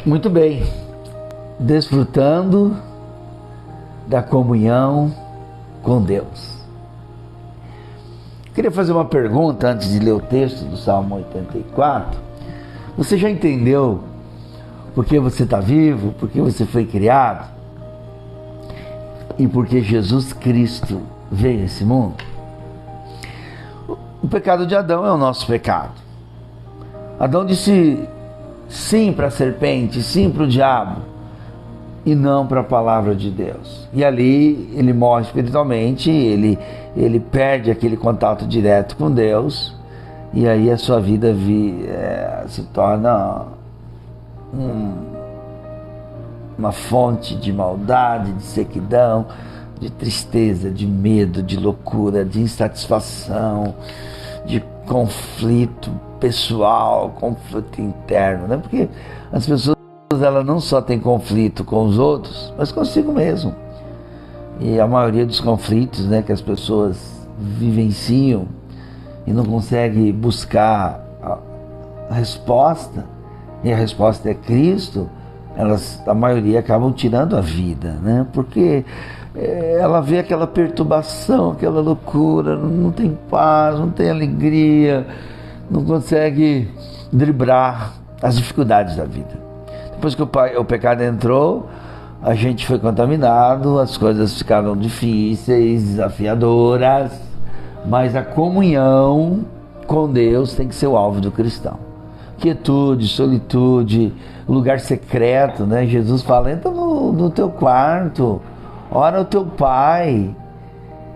Muito bem, desfrutando da comunhão com Deus. Queria fazer uma pergunta antes de ler o texto do Salmo 84. Você já entendeu por que você está vivo, por que você foi criado e por que Jesus Cristo veio a esse mundo? O pecado de Adão é o nosso pecado. Adão disse sim para a serpente, sim para o diabo e não para a palavra de Deus. E ali ele morre espiritualmente, ele perde aquele contato direto com Deus, e aí a sua vida se torna uma fonte de maldade, de sequidão, de tristeza, de medo, de loucura, de insatisfação, de conflito pessoal, conflito interno, né? Porque as pessoas, elas não só têm conflito com os outros, mas consigo mesmo. E a maioria dos conflitos, né, que as pessoas vivenciam e não conseguem buscar a resposta, e a resposta é Cristo, a maioria acabam tirando a vida, né? Porque ela vê aquela perturbação, aquela loucura, não tem paz, não tem alegria, não consegue driblar as dificuldades da vida. Depois que o pecado entrou, a gente foi contaminado, as coisas ficaram difíceis, desafiadoras, mas a comunhão com Deus tem que ser o alvo do cristão. Quietude, solitude, lugar secreto, né? Jesus fala, entra no teu quarto, ora ao teu Pai.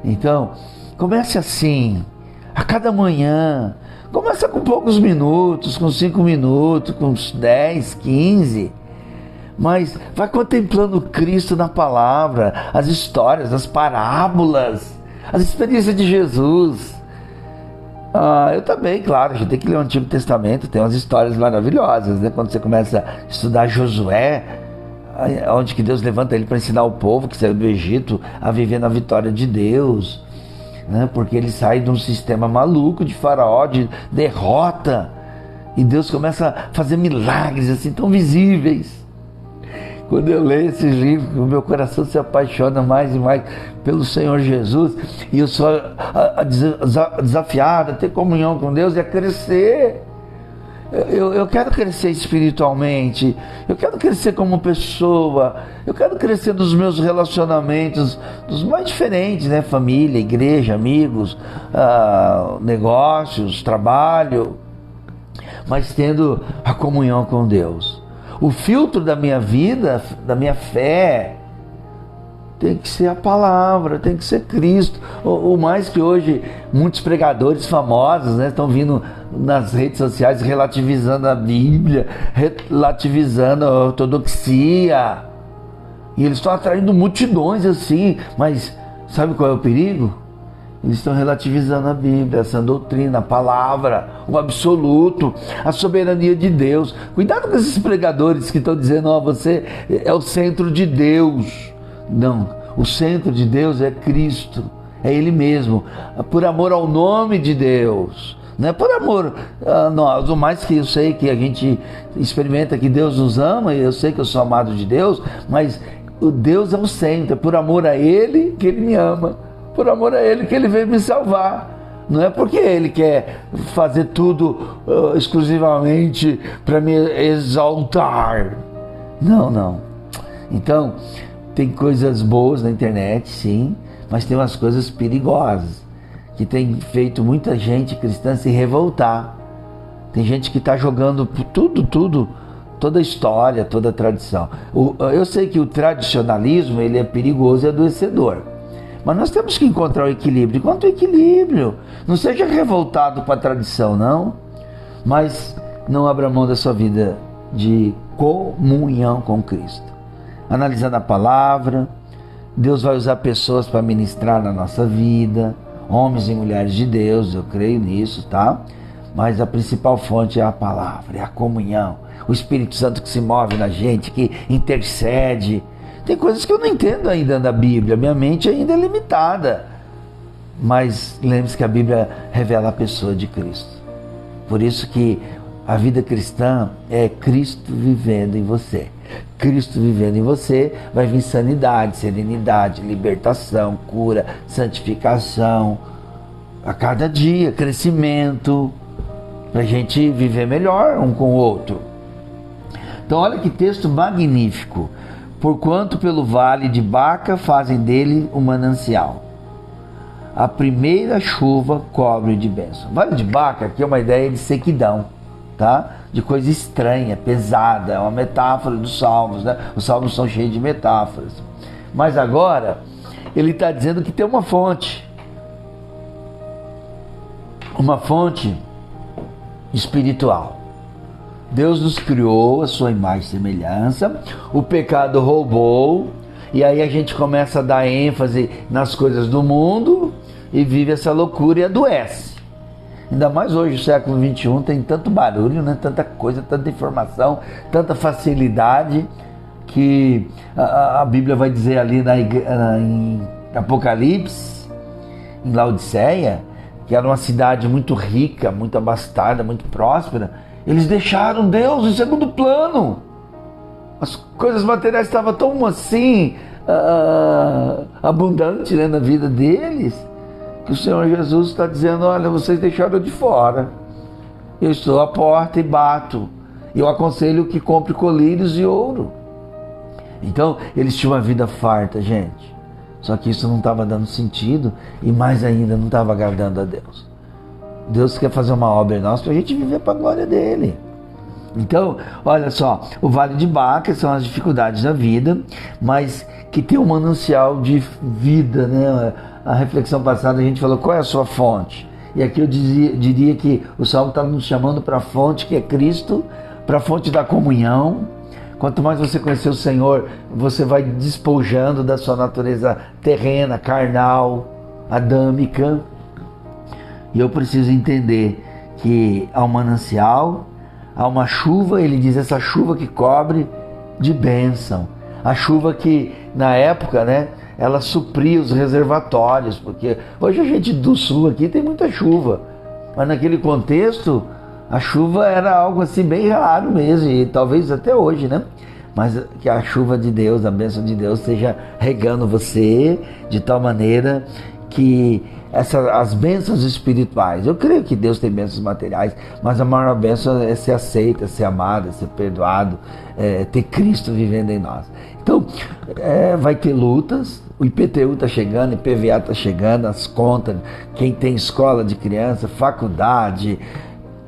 Então, comece assim, a cada manhã. Começa com poucos minutos, com 5 minutos, com 10, 15. Mas vai contemplando Cristo na palavra, as histórias, as parábolas, as experiências de Jesus. Eu também, claro, a gente tem que ler o Antigo Testamento, tem umas histórias maravilhosas, né? Quando você começa a estudar Josué, onde que Deus levanta ele para ensinar o povo que saiu do Egito a viver na vitória de Deus, né? Porque ele sai de um sistema maluco de Faraó, de derrota, e Deus começa a fazer milagres assim tão visíveis. Quando eu leio esses livros, o meu coração se apaixona mais e mais pelo Senhor Jesus, e eu sou desafiado a ter comunhão com Deus e a crescer. Eu quero crescer espiritualmente, eu quero crescer como pessoa, eu quero crescer nos meus relacionamentos, dos mais diferentes, né? Família, igreja, amigos, negócios, trabalho, mas tendo a comunhão com Deus. O filtro da minha vida, da minha fé, tem que ser a palavra, tem que ser Cristo. O mais que hoje muitos pregadores famosos, né, estão vindo nas redes sociais relativizando a Bíblia, relativizando a ortodoxia, e eles estão atraindo multidões assim, mas sabe qual é o perigo? Eles estão relativizando a Bíblia, essa doutrina, a palavra, o absoluto, a soberania de Deus. Cuidado com esses pregadores que estão dizendo, você é o centro de Deus. Não, o centro de Deus é Cristo, é Ele mesmo, por amor ao nome de Deus, não é por amor a nós. O mais que eu sei que a gente experimenta que Deus nos ama, e eu sei que eu sou amado de Deus, mas o Deus é o centro, é por amor a Ele que Ele me ama, por amor a Ele que Ele veio me salvar. Não é porque Ele quer fazer tudo exclusivamente para me exaltar. Não. Então, tem coisas boas na internet, sim, mas tem umas coisas perigosas que tem feito muita gente cristã se revoltar. Tem gente que está jogando tudo, toda a história, toda a tradição. Eu sei que o tradicionalismo ele é perigoso e adoecedor, mas nós temos que encontrar o equilíbrio. Quanto ao equilíbrio, não seja revoltado com a tradição, não, mas não abra mão da sua vida de comunhão com Cristo. Analisando a palavra, Deus vai usar pessoas para ministrar na nossa vida, homens e mulheres de Deus, eu creio nisso, tá? Mas a principal fonte é a palavra, é a comunhão, o Espírito Santo que se move na gente, que intercede. Tem coisas que eu não entendo ainda da Bíblia, minha mente ainda é limitada, mas lembre-se que a Bíblia revela a pessoa de Cristo. Por isso que A vida cristã é Cristo vivendo em você. Cristo vivendo em você, vai vir sanidade, serenidade, libertação, cura, santificação, a cada dia, crescimento, para a gente viver melhor um com o outro. Então olha que texto magnífico. Porquanto pelo vale de Baca fazem dele um manancial. A primeira chuva cobre de bênção. Vale de Baca aqui é uma ideia de sequidão, tá? De coisa estranha, pesada, é uma metáfora dos Salmos, né? Os Salmos são cheios de metáforas. Mas agora, ele está dizendo que tem uma fonte espiritual. Deus nos criou a sua imagem e semelhança, o pecado roubou, e aí a gente começa a dar ênfase nas coisas do mundo e vive essa loucura e adoece. Ainda mais hoje, no século XXI, tem tanto barulho, né? Tanta coisa, tanta informação, tanta facilidade, que a Bíblia vai dizer ali em Apocalipse, em Laodiceia, que era uma cidade muito rica, muito abastada, muito próspera. Eles deixaram Deus em segundo plano. As coisas materiais estavam tão assim, abundantes, né, na vida deles, que o Senhor Jesus está dizendo: olha, vocês deixaram de fora. Eu estou à porta e bato. Eu aconselho que compre colírios e ouro. Então, eles tinham uma vida farta, gente. Só que isso não estava dando sentido e mais ainda não estava agradando a Deus. Deus quer fazer uma obra em nós para a gente viver para a glória dele. Então, olha só, o Vale de Baca são as dificuldades da vida, mas que tem um manancial de vida, né? A reflexão passada a gente falou qual é a sua fonte. E aqui eu diria que o Salmo está nos chamando para a fonte que é Cristo, para a fonte da comunhão. Quanto mais você conhecer o Senhor, você vai despojando da sua natureza terrena, carnal, adâmica. E eu preciso entender que há um manancial, há uma chuva, ele diz essa chuva que cobre de bênção. A chuva que na época, né, ela supria os reservatórios, porque hoje a gente do sul aqui tem muita chuva, mas naquele contexto a chuva era algo assim bem raro mesmo, e talvez até hoje, né? Mas que a chuva de Deus, a bênção de Deus esteja regando você de tal maneira que as bênçãos espirituais, eu creio que Deus tem bênçãos materiais, mas a maior bênção é ser aceito, é ser amado, é ser perdoado, é ter Cristo vivendo em nós. Então, vai ter lutas, o IPTU está chegando, o IPVA está chegando, as contas, quem tem escola de criança, faculdade,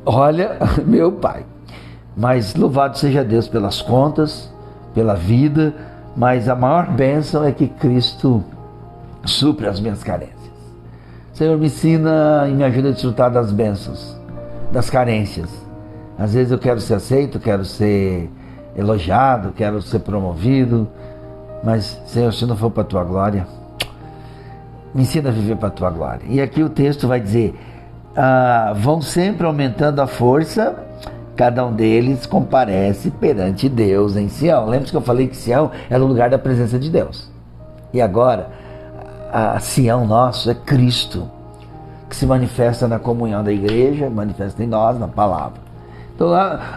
olha, meu pai. Mas louvado seja Deus pelas contas, pela vida, mas a maior bênção é que Cristo supre as minhas carências. Senhor, me ensina e me ajuda a desfrutar das bênçãos, das carências. Às vezes eu quero ser aceito, quero ser elogiado, quero ser promovido, mas, Senhor, se não for para a Tua glória, me ensina a viver para a Tua glória. E aqui o texto vai dizer, vão sempre aumentando a força, cada um deles comparece perante Deus em Sião. Lembra que eu falei que Sião era o lugar da presença de Deus? E agora, a Sião nosso é Cristo, que se manifesta na comunhão da igreja, manifesta em nós, na palavra. Então,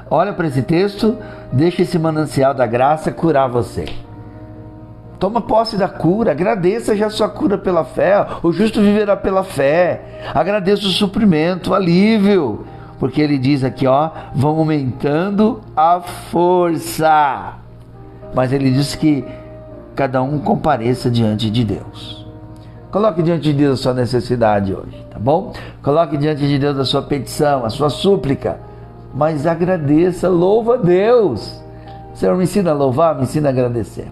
olha para esse texto, deixa esse manancial da graça curar você. Toma posse da cura, agradeça já a sua cura pela fé, o justo viverá pela fé. Agradeça o suprimento, o alívio, porque ele diz aqui, vão aumentando a força. Mas ele diz que cada um compareça diante de Deus. Coloque diante de Deus a sua necessidade hoje, tá bom? Coloque diante de Deus a sua petição, a sua súplica, mas agradeça, louva a Deus. Senhor, me ensina a louvar, me ensina a agradecer.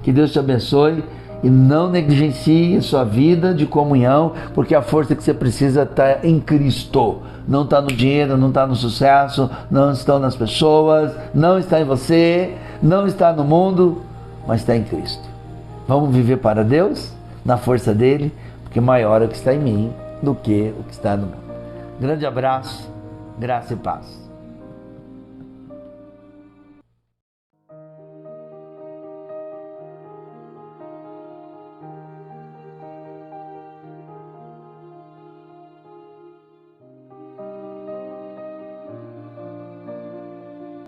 Que Deus te abençoe e não negligencie a sua vida de comunhão, porque a força que você precisa está em Cristo. Não está no dinheiro, não está no sucesso, não está nas pessoas, não está em você, não está no mundo, mas está em Cristo. Vamos viver para Deus, na força dele, porque maior é o que está em mim do que o que está no mundo. Grande abraço, graça e paz.